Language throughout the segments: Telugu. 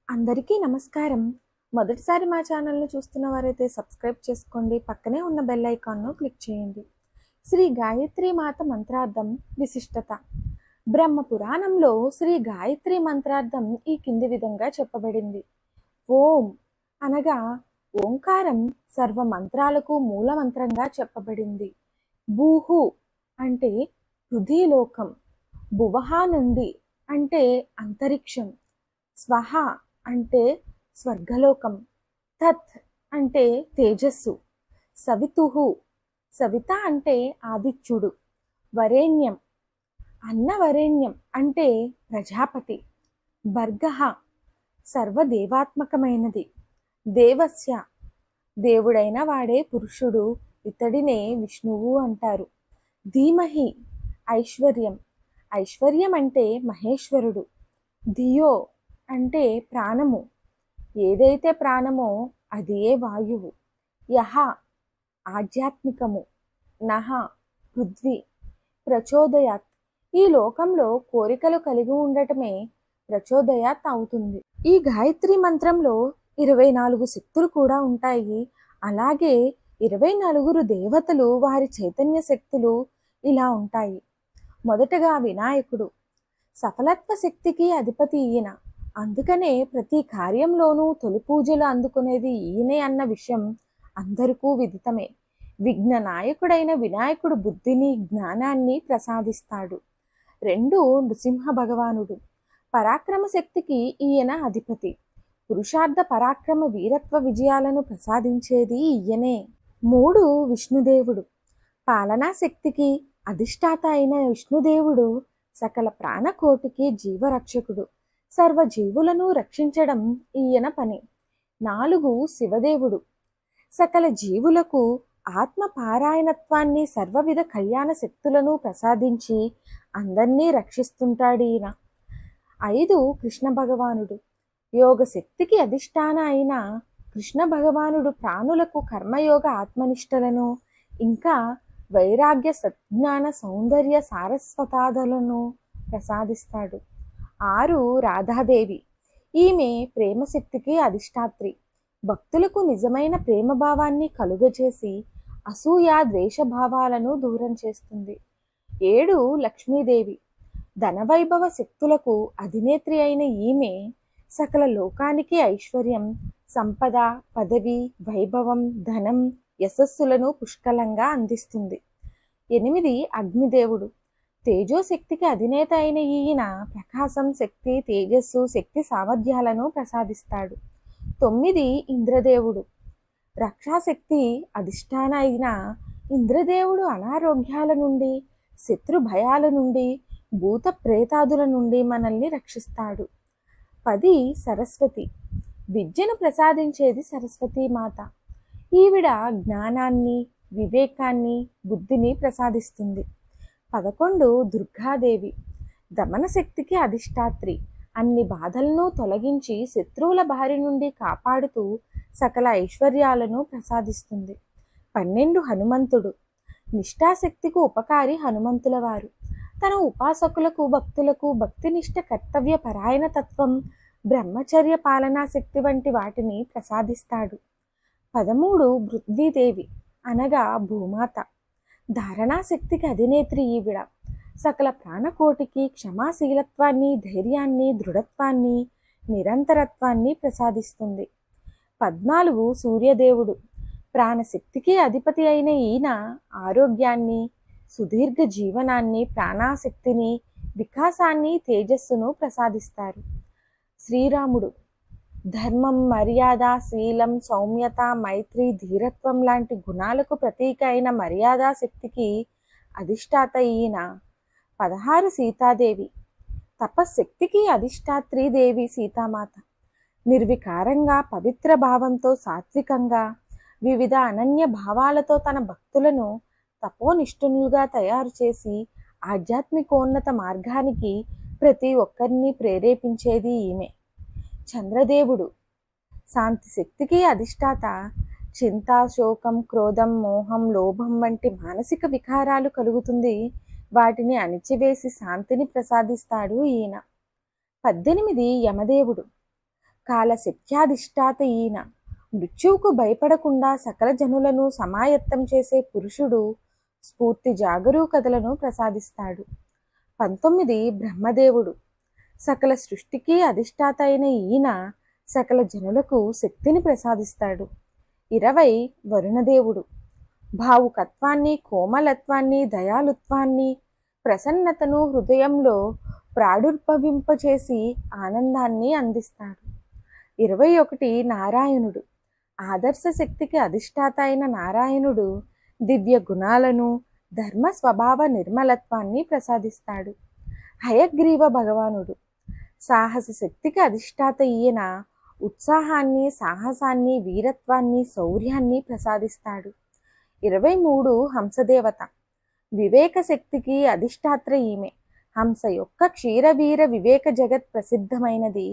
అందరికీ నమస్కారం. మొదటిసారి మా ఛానల్‌ని చూస్తున్న వారైతే సబ్స్క్రైబ్ చేసుకోండి. పక్కనే ఉన్న బెల్ ఐకాన్‌ను క్లిక్ చేయండి. శ్రీ గాయత్రి మాత మంత్రార్థం విశిష్టత. బ్రహ్మ పురాణంలో శ్రీ గాయత్రి మంత్రార్థం ఈ కింది విధంగా చెప్పబడింది. ఓం అనగా ఓంకారం సర్వ మంత్రాలకు మూల మంత్రంగా చెప్పబడింది. భూహు అంటే పృథ్వీలోకం. భువః నుండి అంటే అంతరిక్షం. స్వహ అంటే స్వర్గలోకం. తత్ అంటే తేజస్సు. సవితుహు సవిత అంటే ఆదిత్యుడు. వరేణ్యం అన్నవరేణ్యం అంటే ప్రజాపతి. భర్గః సర్వదేవాత్మకమైనది. దేవస్య దేవుడైన వాడే పురుషుడు, ఇతడినే విష్ణువు అంటారు. ధీమహి ఐశ్వర్యం. ఐశ్వర్యం అంటే మహేశ్వరుడు. ధియో అంటే ప్రాణము. ఏదైతే ప్రాణమో అదే వాయువు. యహ ఆధ్యాత్మికము. నహ పృథ్వీ. ప్రచోదయాత్ ఈ లోకంలో కోరికలు కలిగి ఉండటమే ప్రచోదయాత్ అవుతుంది. ఈ గాయత్రి మంత్రంలో 24 శక్తులు కూడా ఉంటాయి. అలాగే 24 దేవతలు, వారి చైతన్య శక్తులు ఇలా ఉంటాయి. మొదటగా వినాయకుడు. సఫలత్వ శక్తికి అధిపతి ఈయన. అందుకనే ప్రతి కార్యంలోనూ తొలి పూజలు అందుకునేది ఈయనే అన్న విషయం అందరికీ విదితమే. విఘ్న నాయకుడైన వినాయకుడు బుద్ధిని, జ్ఞానాన్ని ప్రసాదిస్తాడు. 2 నృసింహ భగవానుడు. పరాక్రమ శక్తికి ఈయన అధిపతి. పురుషార్థ పరాక్రమ వీరత్వ విజయాలను ప్రసాదించేది ఈయనే. 3 విష్ణుదేవుడు. పాలనా శక్తికి అధిష్టాత అయిన విష్ణుదేవుడు సకల ప్రాణకోటికి జీవరక్షకుడు. సర్వజీవులను రక్షించడం ఈయన పని. 4 శివదేవుడు. సకల జీవులకు ఆత్మ పారాయణత్వాన్ని, సర్వవిధ కళ్యాణ శక్తులను ప్రసాదించి అందరినీ రక్షిస్తుంటాడు ఈయన. 5 కృష్ణ భగవానుడు. యోగ శక్తికి అధిష్టాన అయిన కృష్ణ భగవానుడు ప్రాణులకు కర్మయోగ ఆత్మనిష్టలను, ఇంకా వైరాగ్య సజ్ఞాన సౌందర్య సారస్వతాదులను ప్రసాదిస్తాడు. 6 రాధాదేవి. ఈమె ప్రేమశక్తికి అధిష్టాత్రి. భక్తులకు నిజమైన ప్రేమభావాన్ని కలుగజేసి అసూయ ద్వేషభావాలను దూరం చేస్తుంది. 7 లక్ష్మీదేవి. ధనవైభవ శక్తులకు అధినేత్రి అయిన ఈమె సకల లోకానికి ఐశ్వర్యం, సంపద, పదవి, వైభవం, ధనం, యశస్సులను పుష్కలంగా అందిస్తుంది. 8 అగ్నిదేవుడు. తేజోశక్తికి అధినేత అయిన ఈయన ప్రకాశం, శక్తి, తేజస్సు, శక్తి సామర్థ్యాలను ప్రసాదిస్తాడు. 9 ఇంద్రదేవుడు. రక్షాశక్తి అధిష్టాన అయిన ఇంద్రదేవుడు అనారోగ్యాల నుండి, శత్రు భయాల నుండి, భూత ప్రేతాదుల నుండి మనల్ని రక్షిస్తాడు. 10 సరస్వతి. విద్యను ప్రసాదించేది సరస్వతీమాత. ఈవిడ జ్ఞానాన్ని, వివేకాన్ని, బుద్ధిని ప్రసాదిస్తుంది. 11 దుర్గాదేవి. దమన శక్తికి అధిష్టాత్రి. అన్ని బాధలను తొలగించి శత్రువుల బారి నుండి కాపాడుతూ సకల ఐశ్వర్యాలను ప్రసాదిస్తుంది. 12 హనుమంతుడు. నిష్ఠాశక్తికి ఉపకారి హనుమంతుల వారు. తన ఉపాసకులకు, భక్తులకు భక్తినిష్ట, కర్తవ్య పరాయణ తత్వం, బ్రహ్మచర్య పాలనా శక్తి వంటి వాటిని ప్రసాదిస్తాడు. 13 పృథ్వీదేవి అనగా భూమాత. ధారణా శక్తికి అధినేత్రి ఈవిడ. సకల ప్రాణకోటికి క్షమాశీలత్వాన్ని, ధైర్యాన్ని, దృఢత్వాన్ని, నిరంతరత్వాన్ని ప్రసాదిస్తుంది. 14 సూర్యదేవుడు. ప్రాణశక్తికి అధిపతి అయిన ఈయన ఆరోగ్యాన్ని, సుదీర్ఘ జీవనాన్ని, ప్రాణాశక్తిని, వికాసాన్ని, తేజస్సును ప్రసాదిస్తారు. శ్రీరాముడు. ధర్మం, మర్యాద, శీలం, సౌమ్యత, మైత్రి, ధీరత్వం లాంటి గుణాలకు ప్రతీక అయిన మర్యాదా శక్తికి అధిష్టాత ఈయన. 16 సీతాదేవి. తపశ్శక్తికి అధిష్టాత్రి దేవి సీతామాత. నిర్వికారంగా, పవిత్ర భావంతో, సాత్వికంగా, వివిధ అనన్య భావాలతో తన భక్తులను తపోనిష్ఠులుగా తయారు చేసి ఆధ్యాత్మికోన్నత మార్గానికి ప్రతి ఒక్కరిని ప్రేరేపించేది ఈమె. చంద్రదేవుడు. శాంతి శక్తికి అధిష్టాత. చింత, శోకం, క్రోధం, మోహం, లోభం వంటి మానసిక వికారాలు కలుగుతుంది. వాటిని అణిచివేసి శాంతిని ప్రసాదిస్తాడు ఈయన. 18 యమదేవుడు. కాలశక్త్యాధిష్టాత ఈయన. మృత్యువుకు భయపడకుండా సకల జనులను సమాయత్తం చేసే పురుషుడు స్ఫూర్తి జాగరూకతలను ప్రసాదిస్తాడు. 19 బ్రహ్మదేవుడు. సకల సృష్టికి అధిష్టాత అయిన ఈయన సకల జనులకు శక్తిని ప్రసాదిస్తాడు. 20 వరుణదేవుడు. భావుకత్వాన్ని, కోమలత్వాన్ని, దయాలుత్వాన్ని, ప్రసన్నతను హృదయంలో ప్రాదుర్భవింపచేసి ఆనందాన్ని అందిస్తాడు. 21 నారాయణుడు. ఆదర్శ శక్తికి అధిష్టాత అయిన నారాయణుడు దివ్య గుణాలను, ధర్మ స్వభావ నిర్మలత్వాన్ని ప్రసాదిస్తాడు. హయగ్రీవ భగవానుడు. సాహస శక్తికి అధిష్టాత ఈయన ఉత్సాహాన్ని, సాహసాన్ని, వీరత్వాన్ని, శౌర్యాన్ని ప్రసాదిస్తాడు. 23 హంసదేవత. వివేక శక్తికి అధిష్టాత్ర ఈమె. హంస యొక్క క్షీరవీర వివేక జగత్ ప్రసిద్ధమైనది.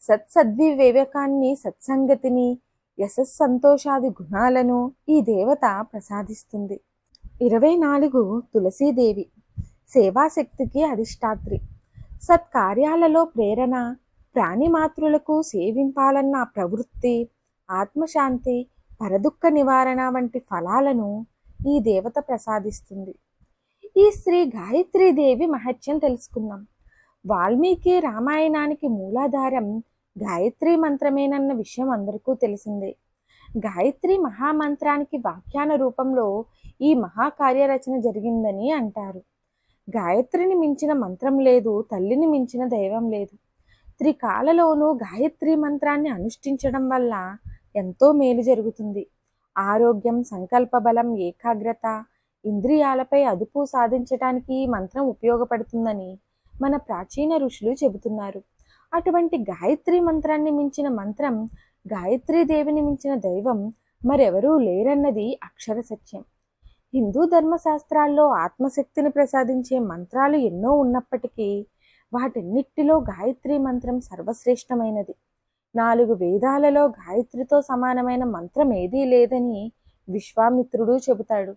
సత్సద్వివేకాన్ని, సత్సంగతిని, యశస్సంతోషాది గుణాలను ఈ దేవత ప్రసాదిస్తుంది. 24 తులసీదేవి. సేవాశక్తికి అధిష్టాత్రి. సత్కార్యాలలో ప్రేరణ, ప్రాణిమాతృలకు సేవింపాలన్న ప్రవృత్తి, ఆత్మశాంతి, పరదుఃఖ నివారణ వంటి ఫలాలను ఈ దేవత ప్రసాదిస్తుంది. ఈ శ్రీ గాయత్రీదేవి మహత్యం తెలుసుకుందాం. వాల్మీకి రామాయణానికి మూలాధారం గాయత్రీ మంత్రమేనన్న విషయం అందరికీ తెలిసిందే. గాయత్రి మహామంత్రానికి వ్యాఖ్యాన రూపంలో ఈ మహాకార్యరచన జరిగిందని అంటారు. గాయత్రిని మించిన మంత్రం లేదు, తల్లిని మించిన దైవం లేదు. త్రికాలలోనూ గాయత్రి మంత్రాన్ని అనుష్ఠించడం వల్ల ఎంతో మేలు జరుగుతుంది. ఆరోగ్యం, సంకల్ప బలం, ఏకాగ్రత, ఇంద్రియాలపై అదుపు సాధించడానికి ఈ మంత్రం ఉపయోగపడుతుందని మన ప్రాచీన ఋషులు చెబుతున్నారు. అటువంటి గాయత్రి మంత్రాన్ని మించిన మంత్రం, గాయత్రీదేవిని మించిన దైవం మరెవరూ లేరన్నది అక్షర సత్యం. హిందూ ధర్మశాస్త్రాల్లో ఆత్మశక్తిని ప్రసాదించే మంత్రాలు ఎన్నో ఉన్నప్పటికీ వాటన్నిటిలో గాయత్రి మంత్రం సర్వశ్రేష్టమైనది. 4 వేదాలలో గాయత్రితో సమానమైన మంత్రం ఏదీ లేదని విశ్వామిత్రుడు చెబుతాడు.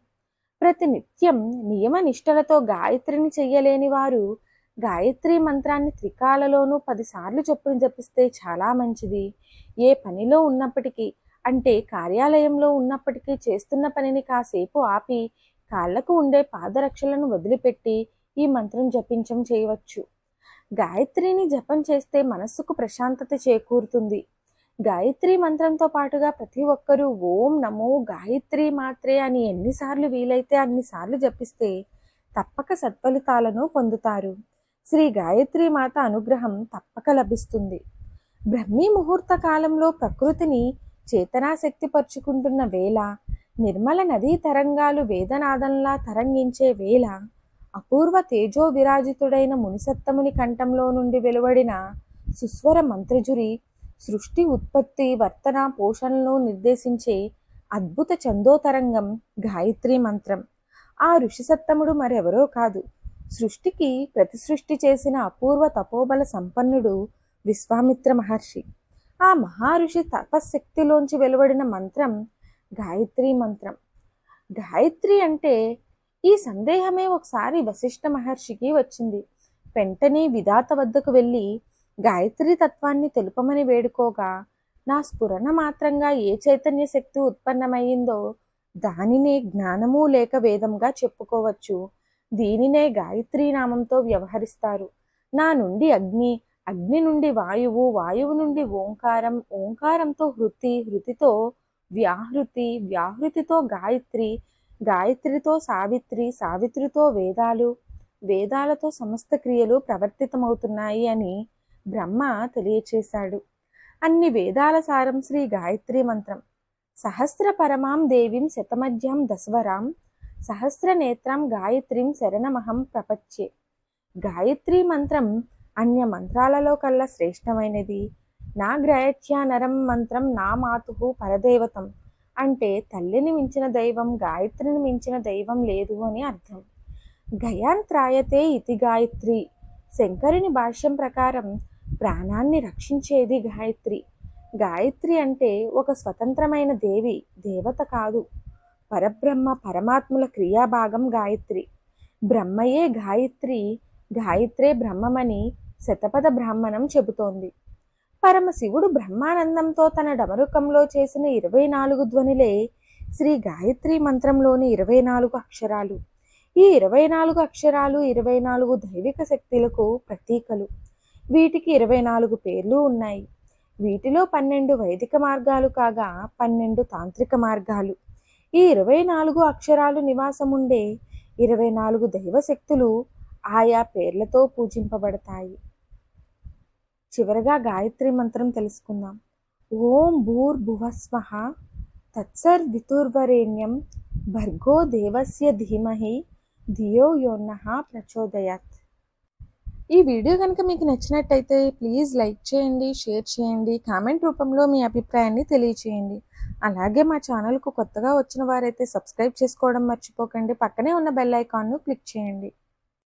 ప్రతినిత్యం నియమ నిష్టలతో గాయత్రిని చెయ్యలేని వారు గాయత్రి మంత్రాన్ని త్రికాలలోనూ 10 సార్లు చొప్పున జపిస్తే చాలా మంచిది. ఏ పనిలో ఉన్నప్పటికీ, అంటే కార్యాలయంలో ఉన్నప్పటికీ చేస్తున్న పనిని కాసేపు ఆపి కాళ్లకు ఉండే పాదరక్షలను వదిలిపెట్టి ఈ మంత్రం జపించం చేయవచ్చు. గాయత్రిని జపం చేస్తే మనస్సుకు ప్రశాంతత చేకూరుతుంది. గాయత్రి మంత్రంతో పాటుగా ప్రతి ఒక్కరూ ఓం నమో గాయత్రి మాత్రే అని ఎన్నిసార్లు వీలైతే అన్నిసార్లు జపిస్తే తప్పక సత్ఫలితాలను పొందుతారు. శ్రీ గాయత్రి మాత అనుగ్రహం తప్పక లభిస్తుంది. బ్రహ్మీ ముహూర్త కాలంలో ప్రకృతిని చేతనాశక్తి పరుచుకుంటున్న వేళ, నిర్మల నదీ తరంగాలు వేదనాదంలా తరంగించే వేళ, అపూర్వ తేజో విరాజితుడైన మునిసత్తముని కంఠంలో నుండి వెలువడిన సుస్వర మంత్రజురి సృష్టి ఉత్పత్తి, వర్తన, పోషణలను నిర్దేశించే అద్భుత చందోతరంగం గాయత్రి మంత్రం. ఆ ఋషిసత్తముడు మరెవరో కాదు, సృష్టికి ప్రతి సృష్టి చేసిన అపూర్వ తపోబల సంపన్నుడు విశ్వామిత్ర మహర్షి. ఆ మహర్షి తపశక్తిలోంచి వెలువడిన మంత్రం గాయత్రి మంత్రం. గాయత్రి అంటే ఈ సందేహమే ఒకసారి వశిష్ఠ మహర్షికి వచ్చింది. వెంటనే విధాత వద్దకు వెళ్ళి గాయత్రి తత్వాన్ని తెలుపమని వేడుకోగా, నా స్ఫురణ మాత్రంగా ఏ చైతన్య శక్తి ఉత్పన్నమయ్యిందో దానినే జ్ఞానము లేక వేదంగా చెప్పుకోవచ్చు. దీనినే గాయత్రీ నామంతో వ్యవహరిస్తారు. నా నుండి అగ్ని, అగ్ని నుండి వాయువు, వాయువు నుండి ఓంకారం, ఓంకారంతో హృతి, హృతితో వ్యాహృతి, వ్యాహృతితో గాయత్రి, గాయత్రితో సావిత్రి, సావిత్రితో వేదాలు, వేదాలతో సమస్త క్రియలు ప్రవర్తితమవుతున్నాయి అని బ్రహ్మ తెలియచేశాడు. అన్ని వేదాల సారం శ్రీ గాయత్రి మంత్రం. సహస్ర పరమాం దేవీం శతమధ్యాం దస్వరాం సహస్రనేత్రం గాయత్రీం శరణమహం ప్రపచ్చే. గాయత్రి మంత్రం అన్య మంత్రాలలో కల్లా శ్రేష్టమైనది. నా గ్రయత్యా నరం మంత్రం నా మాతుహు పరదేవతం అంటే తల్లిని మించిన దైవం, గాయత్రిని మించిన దైవం లేదు అని అర్థం. గయాన్ త్రాయతే ఇతి గాయత్రి. శంకరుని భాష్యం ప్రకారం ప్రాణాన్ని రక్షించేది గాయత్రి. గాయత్రి అంటే ఒక స్వతంత్రమైన దేవి, దేవత కాదు. పరబ్రహ్మ పరమాత్ముల క్రియాభాగం గాయత్రి. బ్రహ్మయే గాయత్రి, గాయత్రే బ్రహ్మమని శతపథ బ్రాహ్మణం చెబుతోంది. పరమశివుడు బ్రహ్మానందంతో తన డమరుకంలో చేసిన 24 ధ్వనులే శ్రీ గాయత్రి మంత్రంలోని 24 అక్షరాలు. ఈ 24 అక్షరాలు 24 దైవిక శక్తులకు ప్రతీకలు. వీటికి 24 పేర్లు ఉన్నాయి. వీటిలో 12 వైదిక మార్గాలు కాగా 12 తాంత్రిక మార్గాలు. ఈ 24 అక్షరాలు నివాసముండే 24 దైవ శక్తులు ఆయా పేర్లతో పూజింపబడతాయి. చివరగా గాయత్రి మంత్రం తెలుసుకుందాం. ఓం భూర్భువస్వః తత్సర్వితుర్వరేణ్యం భర్గో దేవస్య ధీమహి ధియో యోన్నః ప్రచోదయాత్. ఈ వీడియో కనుక మీకు నచ్చినట్టయితే ప్లీజ్ లైక్ చేయండి, షేర్ చేయండి, కామెంట్ రూపంలో మీ అభిప్రాయాన్ని తెలియచేయండి. అలాగే మా ఛానల్కు కొత్తగా వచ్చిన వారైతే సబ్స్క్రైబ్ చేసుకోవడం మర్చిపోకండి. పక్కనే ఉన్న బెల్ ఐకాన్ను క్లిక్ చేయండి.